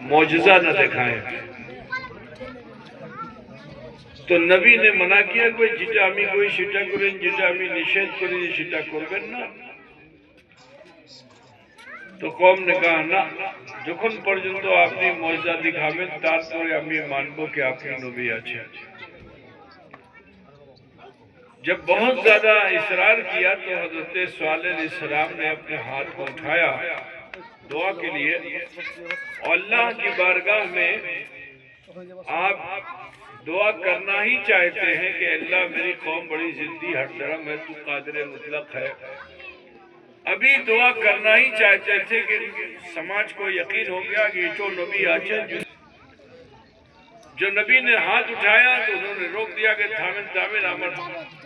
मौजज़ा न दिखाएं। तो नबी ने मना किया कि যেটা আমি কই সেটা করেন, যেটা আমি নিষেধ করি সেটা করবেন না। তো কম ने कहा ना, যখন পর্যন্ত আপনি মौजज़ा दिखाবেন তারপরে আমি মানব कि আপনি নবী আছেন। जब बहुत ज्यादा इसरार किया तो हजरत सालेह अलैहिस्सलाम ने अपने हाथ को उठाया दुआ के लिए, और अल्लाह की बारगाह में आप दुआ करना ही चाहते हैं कि अल्लाह मेरी कौम बड़ी जिद्दी हरदरम है, तू कादिर मुतलक है। अभी दुआ करना ही चाहते थे कि समाज को यकीन हो गया कि जो नबी आचे। जो नबी ने हाथ उठाया तो उन्होंने रोक दिया कि थामेन थामेन আমার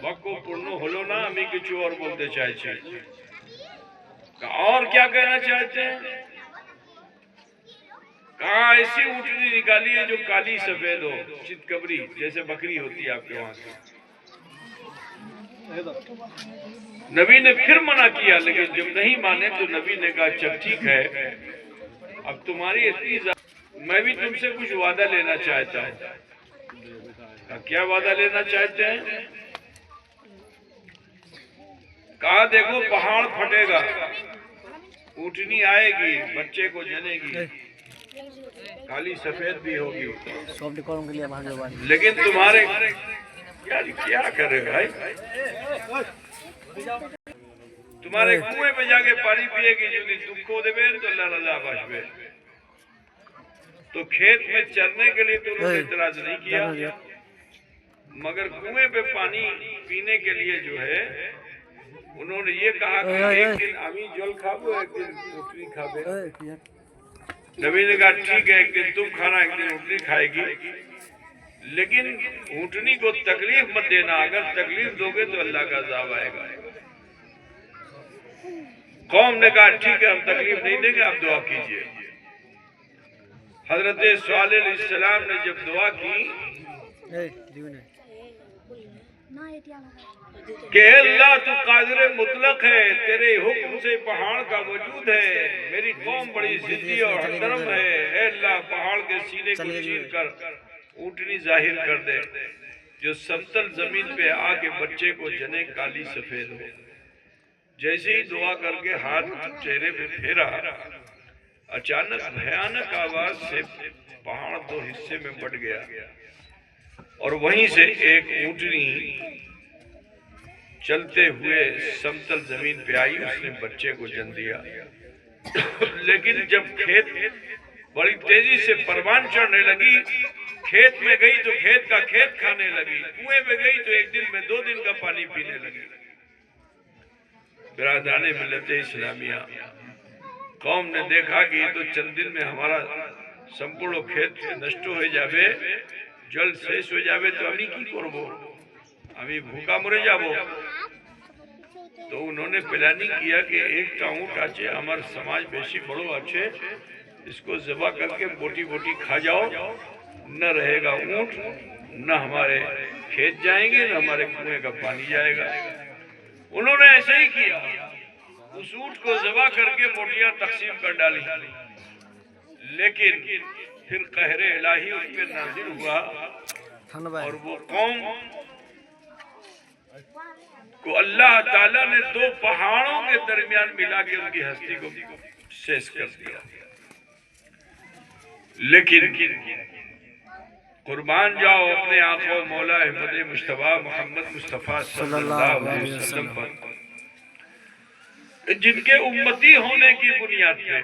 বাক্য পূর্ণ হলো না, আমি কিছু और बोलते चाहते हैं। और क्या कहना चाहते हैं? कहा ऐसी ऊँटनी निकाली है जो काली सफेद हो, चितकबरी जैसे बकरी होती है आपके वहां से। नबी ने फिर मना किया, लेकिन जब नहीं माने तो नबी ने कहा चल ठीक है, अब तुम्हारी इतनी मैं भी तुमसे कुछ वादा लेना चाहता हूँ। क्या वादा लेना चाहते हैं? कहा देखो पहाड़ फटेगा, ऊँटनी आएगी, बच्चे को जनेगी, काली सफेद भी होगी, लेकिन तुम्हारे क्या करे भाई, तुम्हारे कुएं पे जाके पानी पिएगी, जो दुख को देवे तो अल्लाह रजा बसबे। तो खेत में चरने के लिए तो उन्होंने इतराज नहीं किया, मगर कुएं पे पानी पीने के लिए जो है उन्होंने ये कहा कि एक दिन आमी जल खाबो, एक दिन ऊँटनी खाबे। नबी ने कहा ठीक है, एक दिन तुम खाना, एक दिन ऊँटनी खाएगी, लेकिन ऊँटनी को तकलीफ मत देना, अगर तकलीफ दोगे तो अल्लाह का अज़ाब आएगा। कौम ने कहा ठीक है, हम तकलीफ नहीं देंगे, आप दुआ कीजिए। हजरत सालेह अलैहिस्सलाम ने जब दुआ की कि अल्लाह तू कादिर मुतलक है, तेरे हुक्म से पहाड़ का वजूद है, मेरी कौम बड़ी जिद्दी और हरदरम है, अल्लाह पहाड़ के सीने को चीर कर ऊँटनी जाहिर कर दे, जो समतल जमीन पे आके बच्चे को जने काली सफेद हो। जैसे ही दुआ करके हाथ चेहरे पे फेरा, अचानक भयानक आवाज से पहाड़ दो हिस्से में बट गया, और वहीं से एक ऊँटनी चलते हुए समतल जमीन पे आई, उसने बच्चे को जन्म दिया। लेकिन जब खेत बड़ी तेजी से परवान चढ़ने लगी, खेत में गई तो खेत का खेत खाने लगी, कुएं में गई तो एक दिन में 2 दिन का पानी पीने लगी। बिरादराने मिल्लत इस्लामिया, कौम ने देखा कि ये तो चंद दिन में हमारा संपूर्ण खेत नष्ट हो जावे, जल शेष हो जावे, तो अभी की करबो, अभी भूखा मरे जाबो। तो उन्होंने प्लानिंग किया कि एक ऊँट आचे, हमारे समाज बेसी बड़ो आचे, इसको ज़बा करके बोटी बोटी खा जाओ, न रहेगा ऊँट, न हमारे खेत जाएंगे, न हमारे कुएं का पानी जाएगा। उन्होंने ऐसे ही किया, उस ऊँट को ज़बा करके बोटियां तकसीम कर डाली, लेकिन फिर कहरे इलाही उस पर नाजिल हुआ, और वो कौम को अल्लाह ताला ने 2 पहाड़ों के दरमियान मिला के उनकी हस्ती को शेष कर दिया। लेकिन कुर्बान जाओ अपने आका मौला अहमद मुस्तफा मोहम्मद मुस्तफा सल्लल्लाहु अलैहि वसल्लम पर, जिनके उम्मती होने की बुनियाद पे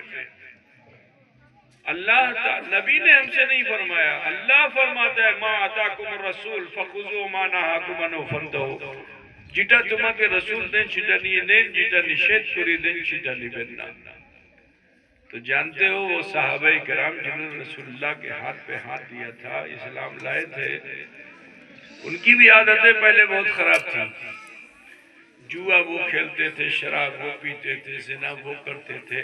अल्लाह नबी ने हमसे नहीं फरमाया, अल्लाह फरमाता है मा अताकुम रसूल फखुजू मा नहाकुम अन्हु फंतहू, जिटा तुम्हें रसूल दें छिटा नहीं दें, जिटा निषेध करी दें छिटा निबेन ना। तो जानते हो वो साहबे किराम जिन्होंने रसूलुल्लाह के हाथ पे हाथ दिया था, इस्लाम लाए थे, उनकी भी आदतें पहले बहुत खराब थी। जुआ वो खेलते थे, शराब वो पीते थे, जिना वो करते थे,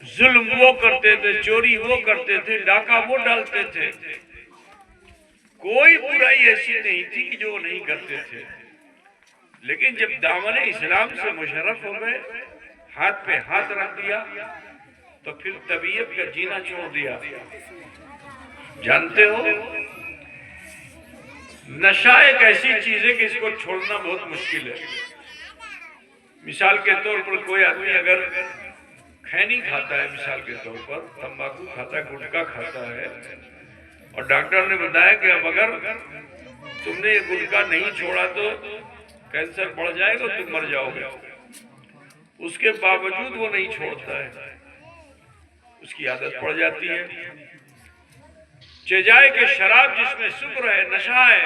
जुल्म वो करते थे, चोरी वो करते थे, डाका वो डालते थे। कोई बुराई ऐसी नहीं थी कि जो नहीं करते थे। लेकिन जब दामन इस्लाम से मुशर्रफ हो गए, हाथ पे हाथ रख दिया, तो फिर तबीयत का जीना छोड़ दिया। जानते हो, नशा एक ऐसी चीज है कि इसको छोड़ना बहुत मुश्किल है। मिसाल के तौर पर कोई आदमी अगर खैनी खाता है, मिसाल के तौर पर तंबाकू खाता है, गुटखा खाता है, और डॉक्टर ने बताया कि अब अगर तुमने ये गुटखा नहीं छोड़ा तो कैंसर बढ़ जाएगा, तुम मर जाओगे, उसके बावजूद वो नहीं छोड़ता है, उसकी आदत पड़ जाती है। चेजाए के शराब जिसमें शुक्र है, नशा है।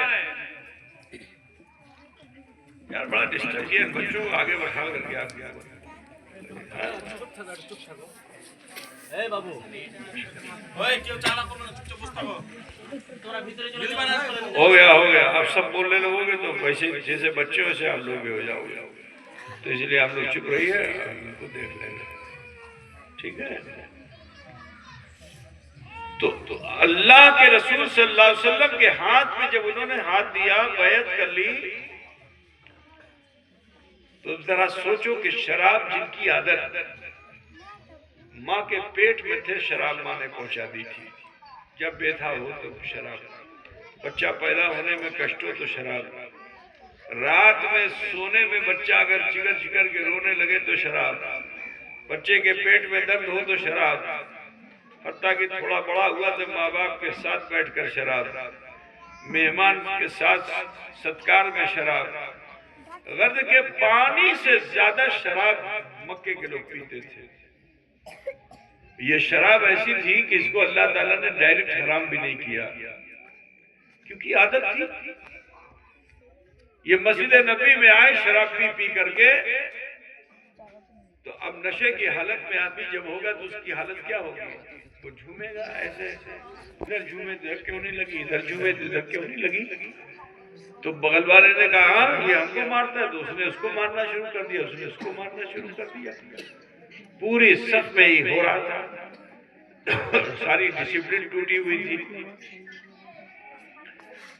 यार बड़ा डिस्टर्ब किया बच्चों को आगे बढ़ा करके आप क्या हो गया आप सब बोलने लगोगे तो वैसे जैसे बच्चे वैसे आप लोग भी हो जाओगे, तो इसलिए आप लोग चुप रहिए, इनको देख लेंगे, ठीक है। तो अल्लाह के रसूल सल्लल्लाहु अलैहि वसल्लम के हाथ में जब उन्होंने हाथ दिया, बैत कर ली, तो जरा सोचो कि शराब जिनकी आदत माँ के पेट में थे, शराब माँ ने पहुंचा दी थी, जब बेथा हो तो शराब, बच्चा पैदा होने में कष्ट हो तो शराब, रात में सोने में बच्चा अगर चिगर चिगर के रोने लगे तो शराब, बच्चे के पेट में दर्द हो तो शराब, हत्ता कि थोड़ा बड़ा हुआ तो माँ बाप के साथ बैठकर शराब, मेहमान के साथ सत्कार में शराब, गर्द के पानी से ज्यादा शराब मक्के के लोग पीते थे। ये शराब ऐसी थी कि इसको अल्लाह ताला ने डायरेक्ट हराम भी नहीं किया, क्योंकि आदत थी। ये मस्जिद नबी में आए शराब पी करके, तो अब नशे की हालत में आदमी जब होगा तो उसकी हालत क्या होगी? वो झूमेगा ऐसे, इधर झूमे तो इधर क्यों नहीं लगी, इधर झूमे तो इधर क्यों नहीं लगी। तो बगल वाले ने कहा ये हमको मारता है, तो उसने उसको मारना शुरू कर दिया, उसने उसको मारना शुरू कर दिया। पूरी सफ में ही हो रहा था, सारी डिसिप्लिन टूटी हुई थी।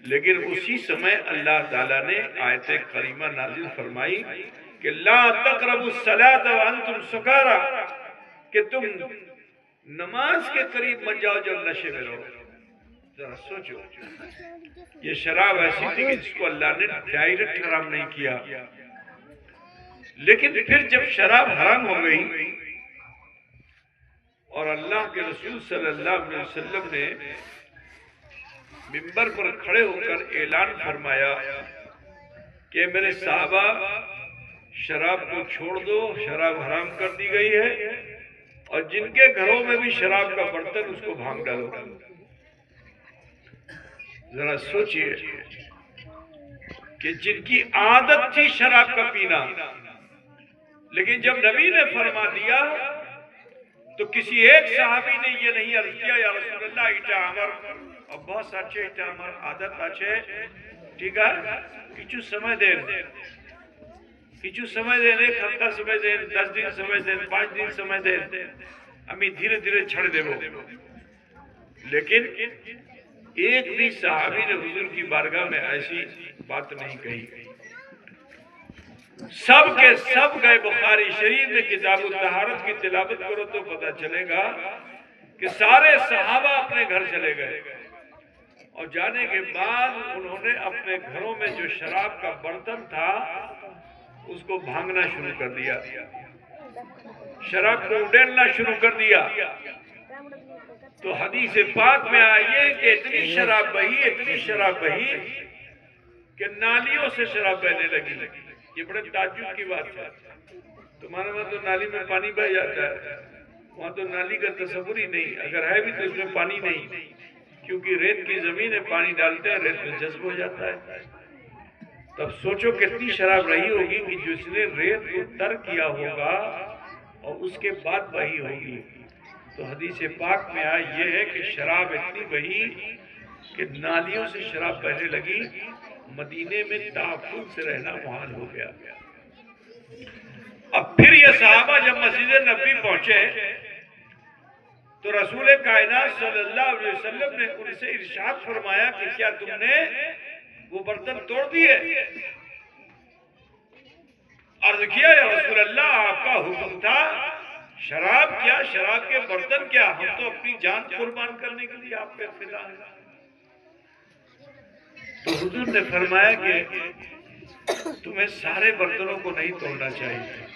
लेकिन उसी समय अल्लाह ताला ने आयत करीमा नाजिल फरमाई कि ला तक़रबुस सलात व अंतुम सुकारा, कि तुम नमाज के करीब मत जाओ जब नशे में रहो। जरा सोचो, ये शराब ऐसी थी कि जिसको अल्लाह ने डायरेक्ट हराम नहीं किया, लेकिन फिर जब शराब हराम हो गई और अल्लाह के रसूल सल्लल्लाहु अलैहि वसल्लम ने मिंबर पर खड़े होकर ऐलान फरमाया कि मेरे साहबा शराब को छोड़ दो, शराब हराम कर दी गई है, और जिनके घरों में भी शराब का बर्तन उसको भांग डालो। जरा सोचिए कि जिनकी आदत थी शराब का पीना, लेकिन जब नबी ने फरमा दिया तो किसी एक सहाबी ने ये नहीं अर्ज किया या रसूलुल्लाह इटा अमर अब्बास अच्छे इटा अमर आदत अच्छे, ठीक है, किचु समय देन, एक हफ्ता समय देन, 10 दिन समय देन, 5 दिन समय देन, हमें धीरे धीरे छड़ देवो। लेकिन एक भी सहाबी ने हुजूर की बारगाह में ऐसी बात नहीं कही। सब के सब गए बुखारी शरीफ में किताबुल तहारत की तिलावत करो तो पता चलेगा कि सारे सहाबा अपने घर चले गए, और जाने के बाद उन्होंने अपने घरों में जो शराब का बर्तन था उसको भांगना शुरू कर दिया, शराब को उड़ेलना शुरू कर दिया। तो हदीस पाक में आइए कि इतनी शराब बही कि नालियों से शराब बहने लगी। ये बड़े ताज्जुब की बात है। तुम्हारे वहां तो नाली में पानी बह जाता है, वहां तो नाली का तस्वुर ही नहीं, अगर है भी तो उसमें पानी नहीं, क्योंकि रेत की जमीन है, पानी डालते हैं रेत में जज्ब हो जाता है। तब सोचो कितनी शराब रही होगी कि जिसने रेत को तर किया होगा और उसके बाद बही होगी। तो हदीस पाक में आया ये है कि शराब इतनी बही कि नालियों से शराब बहने लगी, मदीने में ताफुन से रहना मुहाल हो गया। अब फिर ये सहाबा जब मस्जिद नबी पहुंचे तो रसूल कायनात सल्लल्लाहु अलैहि वसल्लम ने उनसे इरशाद फरमाया कि क्या तुमने वो बर्तन तोड़ दिए? अर्ज किया या रसूल अल्लाह, आपका हुक्म था शराब क्या, शराब के बर्तन क्या, हम तो अपनी जान कुर्बान करने के लिए आप पे फिदा है। तो हुजूर ने फरमाया कि तुम्हें सारे बर्तनों को नहीं तोड़ना चाहिए।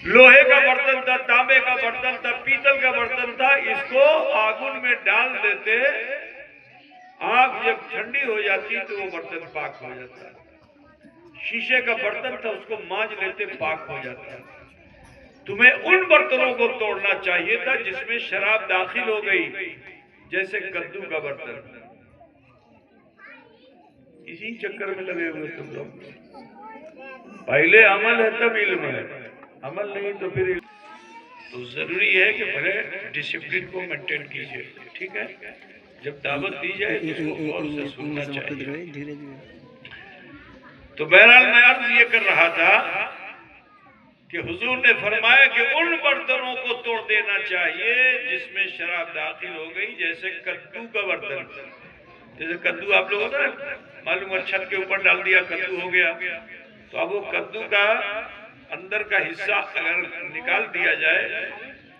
लोहे का बर्तन था, तांबे का बर्तन था, पीतल का बर्तन था, इसको आगुन में डाल देते, आग जब ठंडी हो जाती तो वो बर्तन पाक हो जाता। शीशे का बर्तन था, उसको मांज लेते, पाक हो जाता। तुम्हें उन बर्तनों को तोड़ना चाहिए था जिसमें शराब दाखिल हो गई, जैसे कद्दू का बर्तन। इसी चक्कर में लगे हुए तुम लोग। पहले अमल है तब इल्म है, अमल नहीं तो फिर तो जरूरी है कि पहले डिसिप्लिन को मेंटेन कीजिए, ठीक है। जब दावत दी जाए तो उसको गौर से सुनना चाहिए। धीरे तो बहरहाल मैं अर्ज ये कर रहा था कि हुजूर ने फरमाया कि उन बर्तनों को तोड़ देना चाहिए जिसमें शराब दाखिल हो गई, जैसे कद्दू का बर्तन। जैसे कद्दू आप लोगों ने मालूम है, छत के ऊपर डाल दिया कद्दू हो गया, तो अब वो कद्दू का अंदर का हिस्सा अगर निकाल दिया जाए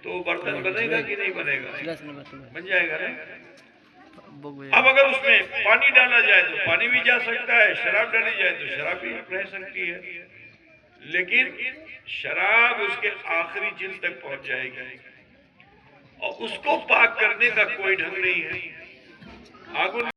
तो बर्तन बनेगा कि नहीं बनेगा? बन जाएगा ना। अब अगर उसमें पानी डाला जाए तो पानी भी जा सकता है, शराब डाली जाए तो शराब भी रह सकती है, लेकिन शराब उसके आखिरी जिल तक पहुंच जाएगी और उसको पाक करने का कोई ढंग नहीं है। आगुन